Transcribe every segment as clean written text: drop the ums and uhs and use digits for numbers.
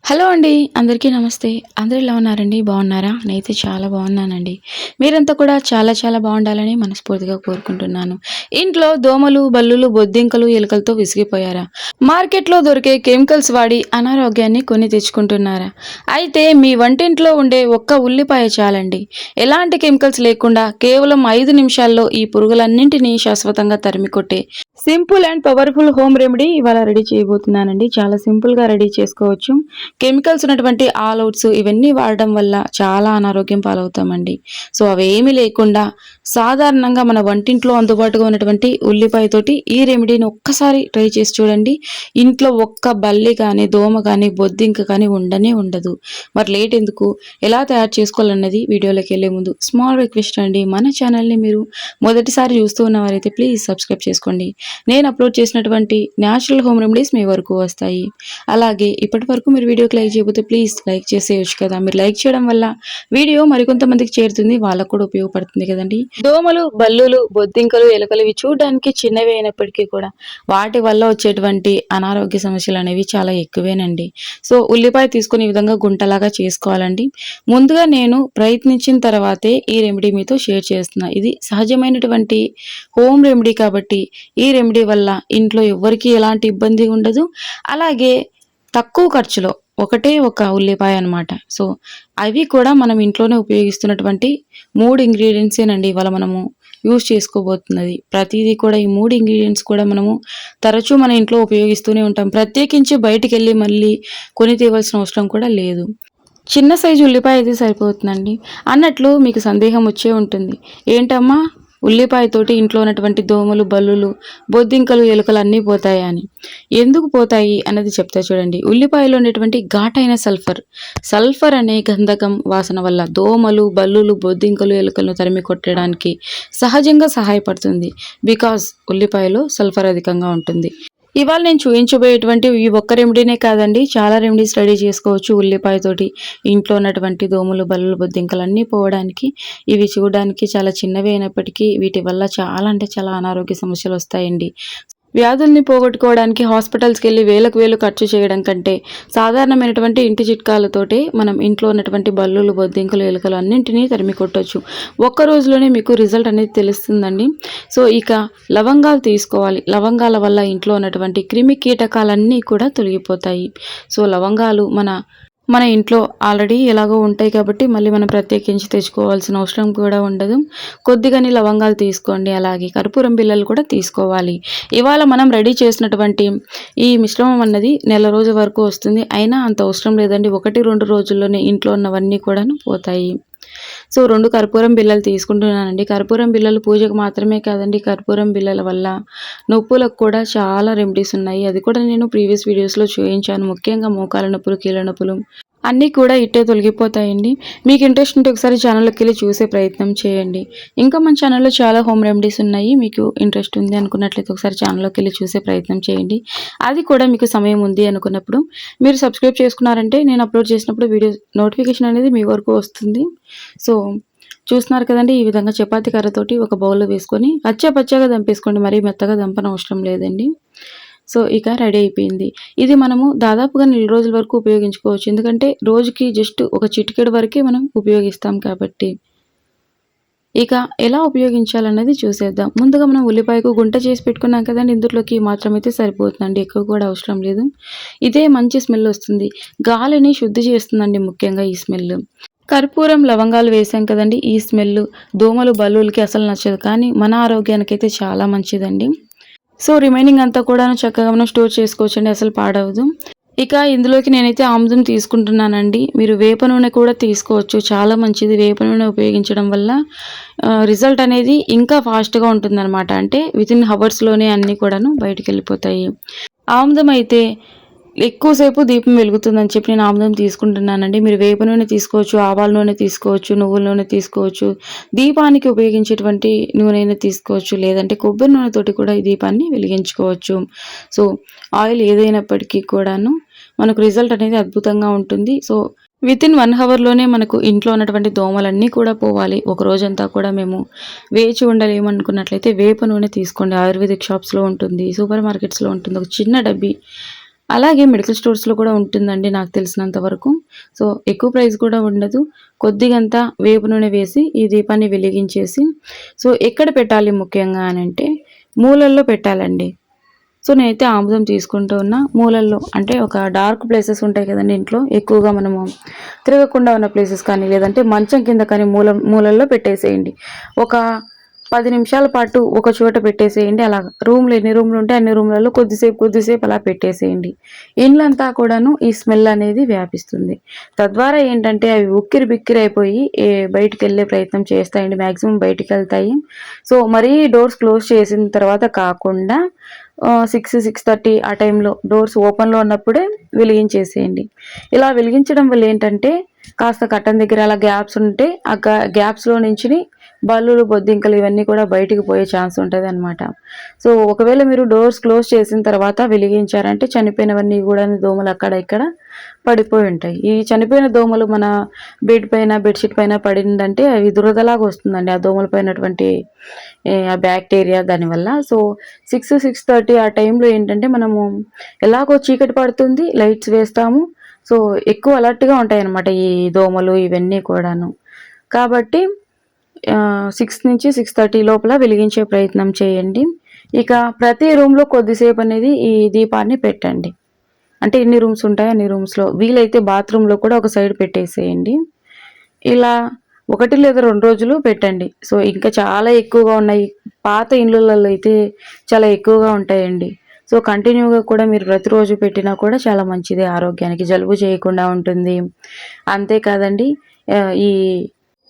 Hello అండి. అందరికీ నమస్తే. అందరూ ఎలా ఉన్నారండి? బాగున్నారా? నేనైతే చాలా బాగున్నానండి. మీరంతా కూడా చాలా చాలా బాగుండాలని మనస్ఫూర్తిగా కోరుకుంటున్నాను. ఇంట్లో దోమలు, బల్లులు, బొద్దింకలు, ఎలుకలతో విసిగిపోయారా? మార్కెట్‌లో దొరికే కెమికల్స్ వాడి అనారోగ్యాన్ని కొని తెచ్చుకుంటున్నారా? అయితే మీ వంటింట్లో ఉండే ఒక్క ఉల్లిపాయ చాలండి. ఎలాంటి కెమికల్స్ లేకుండా కేవలం 5 నిమిషాల్లో ఈ పురుగులన్నింటినీ శాశ్వతంగా తరిమికొట్టే simple and powerful home remedy ఇవాళ రెడీ చేయబోతున్నానండి. చాలా సింపుల్‌గా రెడీ చేసుకోవచ్చు. కెమికల్స్ ఉన్నటువంటి ఆల్ ఔట్స్ ఇవన్నీ వాడడం వల్ల చాలా అనారోగ్యం పాలవుతామండి. సో అవేమీ లేకుండా సాధారణంగా మన వంటింట్లో అందుబాటుగా ఉన్నటువంటి ఉల్లిపాయతోటి ఈ రెమెడీని ఒక్కసారి ట్రై చేసి చూడండి. ఇంట్లో ఒక్క బల్లి కానీ, దోమ కానీ, బొద్దింక కానీ ఉండనే ఉండదు. మరి లేట్ ఎందుకు? ఎలా తయారు చేసుకోవాలన్నది వీడియోలోకి వెళ్ళే ముందు స్మాల్ రిక్వెస్ట్ అండి. మన ఛానల్ని మీరు మొదటిసారి చూస్తూ ఉన్నవారైతే ప్లీజ్ సబ్స్క్రైబ్ చేసుకోండి. నేను అప్లోడ్ చేసినటువంటి న్యాచురల్ హోమ్ రెమెడీస్ మీ వరకు వస్తాయి. అలాగే ఇప్పటి వరకు మీరు వీడియోకి లైక్ చేయకపోతే ప్లీజ్ లైక్ చేసేయచ్చు కదా. మీరు లైక్ చేయడం వల్ల వీడియో మరికొంతమందికి చేరుతుంది, వాళ్ళకు కూడా ఉపయోగపడుతుంది కదండి. దోమలు, బల్లులు, బొద్దింకలు, ఎలుకలు ఇవి చూడడానికి చిన్నవి అయినప్పటికీ కూడా వాటి వల్ల వచ్చేటువంటి అనారోగ్య సమస్యలు అనేవి చాలా ఎక్కువేనండి. సో ఉల్లిపాయ తీసుకుని ఈ విధంగా గుంటలాగా చేసుకోవాలండి. ముందుగా నేను ప్రయత్నించిన తర్వాతే ఈ రెమెడీ మీతో షేర్ చేస్తున్నా. ఇది సహజమైనటువంటి హోమ్ రెమెడీ కాబట్టి ఈ రెమెడీ వల్ల ఇంట్లో ఎవ్వరికీ ఎలాంటి ఇబ్బంది ఉండదు. అలాగే తక్కువ ఖర్చులో ఒకటే ఒక ఉల్లిపాయ అనమాట. సో అవి కూడా మనం ఇంట్లోనే ఉపయోగిస్తున్నటువంటి 3 ఇంగ్రీడియంట్సేనండి ఇవాళ మనము యూజ్ చేసుకోబోతున్నది. ప్రతిదీ కూడా ఈ 3 ఇంగ్రీడియంట్స్ కూడా మనము తరచూ మన ఇంట్లో ఉపయోగిస్తూనే ఉంటాం. ప్రత్యేకించి బయటికెళ్ళి మళ్ళీ కొని తేవాల్సిన అవసరం కూడా లేదు. చిన్న సైజు ఉల్లిపాయ అయితే సరిపోతుందండి. అన్నట్లు మీకు సందేహం వచ్చే ఉంటుంది. ఏంటమ్మా ఉల్లిపాయతోటి ఇంట్లో ఉన్నటువంటి దోమలు, బల్లులు, బొద్దింకలు, ఎలుకలు అన్నీ పోతాయా అని. ఎందుకు పోతాయి అన్నది చెప్తా చూడండి. ఉల్లిపాయలో ఉండేటువంటి ఘాటైన సల్ఫర్ అనే గంధకం వాసన వల్ల దోమలు, బల్లులు, బొద్దింకలు, ఎలుకలను తరిమి కొట్టడానికి సహజంగా సహాయపడుతుంది. బికాజ్ ఉల్లిపాయలో సల్ఫర్ అధికంగా ఉంటుంది. ఇవాళ నేను చూపించబోయేటువంటి ఈ ఒక్క రెమెడీనే కాదండి, చాలా రెమెడీస్ రెడీ చేసుకోవచ్చు ఉల్లిపాయతోటి. ఇంట్లో ఉన్నటువంటి దోమలు, బల్లులు, బొద్దింకలు అన్నీ పోవడానికి. ఇవి చూడడానికి చాలా చిన్నవి అయినప్పటికీ వీటి వల్ల చాలా అంటే చాలా అనారోగ్య సమస్యలు వస్తాయండి. వ్యాధుల్ని పోగొట్టుకోవడానికి హాస్పిటల్స్కి వెళ్ళి వేలకు వేలు ఖర్చు చేయడం కంటే సాధారణమైనటువంటి ఇంటి చిట్కాలతోటే మనం ఇంట్లో ఉన్నటువంటి బల్లులు, బొద్దింకలు, ఎలుకలు అన్నింటినీ తరిమి కొట్టొచ్చు. ఒక్క రోజులోనే మీకు రిజల్ట్ అనేది తెలుస్తుందండి. సో ఇక లవంగాలు తీసుకోవాలి. లవంగాల వల్ల ఇంట్లో ఉన్నటువంటి క్రిమి కీటకాలన్నీ కూడా తొలగిపోతాయి. సో లవంగాలు మన ఇంట్లో ఆల్రెడీ ఎలాగో ఉంటాయి కాబట్టి మళ్ళీ మనం ప్రత్యేకించి తెచ్చుకోవాల్సిన అవసరం కూడా ఉండదు. కొద్దిగాని లవంగాలు తీసుకోండి. అలాగే కర్పూరం బిళ్ళలు కూడా తీసుకోవాలి. ఇవాళ మనం రెడీ చేసినటువంటి ఈ మిశ్రమం అన్నది నెల రోజుల వరకు వస్తుంది. అయినా అంత అవసరం లేదండి. 1-2 రోజుల్లోనే ఇంట్లో ఉన్నవన్నీ కూడాను పోతాయి. సో 2 కర్పూరం బిళ్ళలు తీసుకుంటున్నానండి. కర్పూరం బిళ్ళలు పూజకు మాత్రమే కాదండి, కర్పూరం బిళ్ళల వల్ల నొప్పులకు కూడా చాలా రెమెడీస్ ఉన్నాయి. అది కూడా నేను ప్రీవియస్ వీడియోస్లో చూపించాను. ముఖ్యంగా మోకాల నొప్పులు, కీళ్ళ నొప్పులు అన్నీ కూడా ఇట్టే తొలగిపోతాయండి. మీకు ఇంట్రెస్ట్ ఉంటే ఒకసారి ఛానల్లోకి వెళ్ళి చూసే ప్రయత్నం చేయండి. ఇంకా మన ఛానల్లో చాలా హోమ్ రెమెడీస్ ఉన్నాయి. మీకు ఇంట్రెస్ట్ ఉంది అనుకున్నట్లయితే ఒకసారి ఛానల్లోకి వెళ్ళి చూసే ప్రయత్నం చేయండి. అది కూడా మీకు సమయం ఉంది అనుకున్నప్పుడు మీరు సబ్స్క్రైబ్ చేసుకున్నారంటే నేను అప్లోడ్ చేసినప్పుడు వీడియో నోటిఫికేషన్ అనేది మీ వరకు వస్తుంది. సో చూస్తున్నారు కదండి, ఈ విధంగా చపాతీ కర్రతోటి ఒక బౌల్లో వేసుకొని పచ్చగా దంపేసుకోండి. మరీ మెత్తగా దంపన అవసరం లేదండి. సో ఇక రెడీ అయిపోయింది. ఇది మనము దాదాపుగా నెల రోజుల వరకు ఉపయోగించుకోవచ్చు. ఎందుకంటే రోజుకి జస్ట్ ఒక చిటికెడు వరకే మనం ఉపయోగిస్తాం కాబట్టి. ఇక ఎలా ఉపయోగించాలన్నది చూసేద్దాం. ముందుగా మనం ఉల్లిపాయకు గుంట చేసి పెట్టుకున్నాం కదండి, ఇందులోకి మాత్రమైతే సరిపోతుందండి, ఎక్కువ కూడా అవసరం లేదు. ఇదే మంచి స్మెల్ వస్తుంది. గాలిని శుద్ధి చేస్తుందండి ముఖ్యంగా ఈ స్మెల్. కర్పూరం, లవంగాలు వేసాం కదండి, ఈ స్మెల్ దోమలు, బల్లులకి అసలు నచ్చదు. కానీ మన ఆరోగ్యానికైతే చాలా మంచిదండి. సో రిమైనింగ్ అంతా కూడా చక్కగా మనం స్టోర్ చేసుకోవచ్చండి, అసలు పాడవదు. ఇక ఇందులోకి నేనైతే ఆముదం తీసుకుంటున్నానండి. మీరు వేప నూనె కూడా తీసుకోవచ్చు, చాలా మంచిది. వేప నూనె ఉపయోగించడం వల్ల రిజల్ట్ అనేది ఇంకా ఫాస్ట్గా ఉంటుందన్నమాట. అంటే వితిన్ హవర్స్లోనే అన్నీ కూడాను బయటికి వెళ్ళిపోతాయి. ఆముదం అయితే ఎక్కువసేపు దీపం వెలుగుతుందని చెప్పి నేను ఆముదం తీసుకుంటున్నానండి. మీరు వేప నూనె తీసుకోవచ్చు, ఆవాల నూనె తీసుకోవచ్చు, నువ్వుల నూనె తీసుకోవచ్చు, దీపానికి ఉపయోగించేటువంటి నూనె అయినా తీసుకోవచ్చు, లేదంటే కొబ్బరి నూనెతోటి కూడా ఈ దీపాన్ని వెలిగించుకోవచ్చు. సో ఆయిల్ ఏదైనప్పటికీ కూడాను మనకు రిజల్ట్ అనేది అద్భుతంగా ఉంటుంది. సో వితిన్ 1 అవర్లోనే మనకు ఇంట్లో ఉన్నటువంటి దోమలన్నీ కూడా పోవాలి. ఒక రోజంతా కూడా మేము వేచి ఉండలేమనుకున్నట్లయితే వేప నూనె తీసుకోండి. ఆయుర్వేదిక్ షాప్స్లో ఉంటుంది, సూపర్ మార్కెట్స్లో ఉంటుంది. ఒక చిన్న డబ్బీ అలాగే మెడికల్ స్టోర్స్‌లో కూడా ఉంటుందండి నాకు తెలిసినంత వరకు. సో, ఎక్కువ ప్రైస్ కూడా ఉండదు. కొద్దిగంత వేపు నూనె వేసి ఈ దీపాన్ని వెలిగించేసి సో, ఎక్కడ పెట్టాలి ముఖ్యంగా అనంటే మూలల్లో పెట్టాలండి. సో, నేనైతే ఆముదం తీసుకుంటూ ఉన్న మూలల్లో అంటే ఒక డార్క్ ప్లేసెస్ ఉంటాయి కదండీ ఇంట్లో. ఎక్కువగా మనము తిరగకుండా ఉన్న ప్లేసెస్ కానీ, లేదంటే మంచం కింద కానీ మూలల్లో పెట్టేసేయండి. ఒక 10 నిమిషాల పాటు ఒక చోట పెట్టేసేయండి అలాగా. రూమ్‌లో ఎన్ని రూమ్‌లు ఉంటే అన్ని రూమ్‌లలో కొద్దిసేపు అలా పెట్టేసేయండి. ఇల్లంతా కూడాను ఈ స్మెల్ అనేది వ్యాపిస్తుంది. తద్వారా ఏంటంటే అవి ఉక్కిరిబిక్కిరైపోయి బయటికెళ్ళే ప్రయత్నం చేస్తాయండి. మాక్సిమం బయటికెళ్తాయి. సో, మరీ డోర్స్ క్లోజ్ చేసిన తర్వాత కాకుండా 6, 6:30 ఆ టైంలో డోర్స్ ఓపెన్‌లో ఉన్నప్పుడే వెలిగించేసేయండి. ఇలా వెలిగించడం వల్ల ఏంటంటే కాస్త కర్టెన్ దగ్గర అలా గ్యాప్స్ ఉంటే ఆ గ్యాప్స్‌లో నుంచిని బల్లులు, బొద్దింకలు ఇవన్నీ కూడా బయటికి పోయే ఛాన్స్ ఉంటదనమాట. సో, ఒకవేళ మీరు డోర్స్ క్లోజ్ చేసిన తర్వాత వెలిగించారంటే చనిపోయినవన్నీ గూడాను దోమలు అక్కడ ఇక్కడ పడిపోయి ఉంటాయి. ఈ చనిపోయిన దోమలు మన బెడ్ పైన, బెడ్‌షీట్ పైన పడిందంటే అవి దురదలాగా వస్తుందండి. ఆ దోమల పైనటువంటి ఆ బ్యాక్టీరియా దానివల్ల. సో, 6, 6:30 ఆ టైంలో ఏంటంటే మనము ఎలాగో చీకటి పడుతుంది, లైట్స్ వేస్తాము. సో, ఎక్కువ అలర్ట్‌గా ఉంటాయన్నమాట ఈ దోమలు ఇవన్నీ కూడాను. కాబట్టి 6-6:30 లోపల వెలిగించే ప్రయత్నం చేయండి. ఇక ప్రతి రూమ్‌లో కొద్దిసేపు అనేది ఈ దీపాన్ని పెట్టండి. అంటే ఎన్ని రూమ్స్ ఉంటాయో అన్ని రూమ్స్‌లో. వీలైతే బాత్రూమ్‌లో కూడా ఒక సైడ్ పెట్టేసేయండి. ఇలా 1 లేదా 2 రోజులు పెట్టండి. సో, ఇంకా చాలా ఎక్కువగా ఉన్నాయి. పాత ఇల్లులలో అయితే చాలా ఎక్కువగా ఉంటాయండి. సో, కంటిన్యూగా కూడా మీరు ప్రతిరోజు పెట్టినా కూడా చాలా మంచిది ఆరోగ్యానికి. జలుబు చేయకుండా ఉంటుంది. అంతే కాదండి ఈ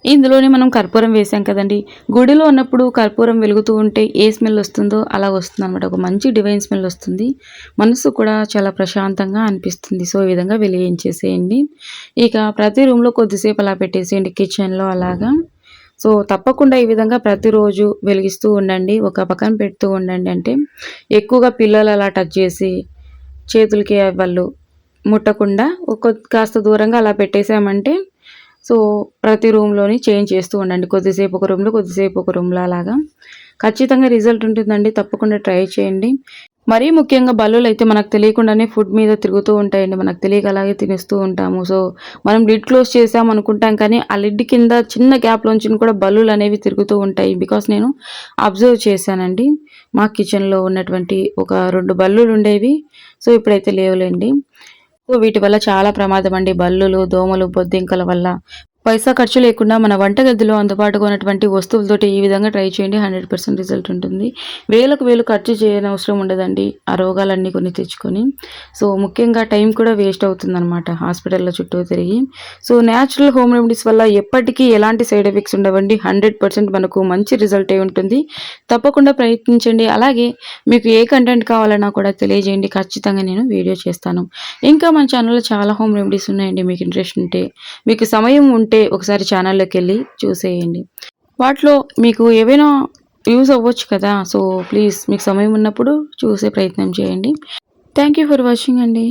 ఇందులోనే మనం కర్పూరం వేసాం కదండీ! గుడిలో ఉన్నప్పుడు కర్పూరం వెలుగుతూ ఉంటే ఏ స్మెల్ వస్తుందో అలా వస్తుందనమాట. ఒక మంచి డివైన్ స్మెల్ వస్తుంది. మనసు కూడా చాలా ప్రశాంతంగా అనిపిస్తుంది. సో, ఈ విధంగా వెలిగించేసేయండి. ఇక ప్రతి రూమ్‌లో కొద్దిసేపు అలా పెట్టేసేయండి కిచెన్‌లో అలాగా. సో, తప్పకుండా ఈ విధంగా ప్రతిరోజు వెలిగిస్తూ ఉండండి. ఒక పక్కన పెడుతూ ఉండండి. అంటే ఎక్కువగా పిల్లలు అలా టచ్ చేసి చేతులకి వాళ్ళు ముట్టకుండా కాస్త దూరంగా అలా పెట్టేసామంటే సో, ప్రతి రూమ్‌లోని చేంజ్ చేస్తూ ఉండండి. కొద్దిసేపు ఒక రూమ్‌లో, కొద్దిసేపు ఒక రూమ్‌లో అలాగా. ఖచ్చితంగా రిజల్ట్ ఉంటుందండి. తప్పకుండా ట్రై చేయండి. మరీ ముఖ్యంగా బల్లులైతే మనకు తెలియకుండానే ఫుడ్ మీద తిరుగుతూ ఉంటాయండి. మనకు తెలియక అలాగే తినేస్తూ ఉంటాము. సో, మనం లిడ్ క్లోజ్ చేసాం అనుకుంటాం కానీ, ఆ లిడ్ కింద చిన్న గ్యాప్‌లోంచి కూడా బల్లులనేవి తిరుగుతూ ఉంటాయి. బికాస్ నేను అబ్జర్వ్ చేశానండి. మా కిచెన్‌లో ఉన్నటువంటి ఒక 2 బల్లులుండేవి. సో, ఇప్పుడైతే లేవులెండి. సో, వీటి వల్ల చాలా ప్రమాదమండి. బల్లులు, దోమలు, బొద్దింకల వల్ల. పైసా ఖర్చు లేకుండా మన వంటగదిలో అందుబాటుగా ఉన్నటువంటి వస్తువులతోటి ఈ విధంగా ట్రై చేయండి. 100% రిజల్ట్ ఉంటుంది. వేలకు వేలు ఖర్చు చేయనవసరం ఉండదండి. ఆ రోగాలన్నీ కొని తెచ్చుకొని. సో, ముఖ్యంగా టైం కూడా వేస్ట్ అవుతుందనమాట హాస్పిటల్ల చుట్టూ తిరిగి. సో, న్యాచురల్ హోమ్ రెమెడీస్ వల్ల ఎప్పటికీ ఎలాంటి సైడ్ ఎఫెక్ట్స్ ఉండవండి. 100% మనకు మంచి రిజల్టే ఉంటుంది. తప్పకుండా ప్రయత్నించండి. అలాగే మీకు ఏ కంటెంట్ కావాలన్నా కూడా తెలియజేయండి. ఖచ్చితంగా నేను వీడియో చేస్తాను. ఇంకా మన ఛానల్‌లో చాలా హోమ్ రెమెడీస్ ఉన్నాయండి. మీకు ఇంట్రెస్ట్ ఉంటే, మీకు సమయం ఉంటే ఒకసారి ఛానల్‌లోకెళ్ళి చూసేయండి. వాటిలో మీకు ఏవైనా యూజ్ అవ్వచ్చు కదా! సో, ప్లీజ్ మీకు సమయం ఉన్నప్పుడు చూసే ప్రయత్నం చేయండి. థాంక్ యూ ఫర్ వాచింగ్ అండి.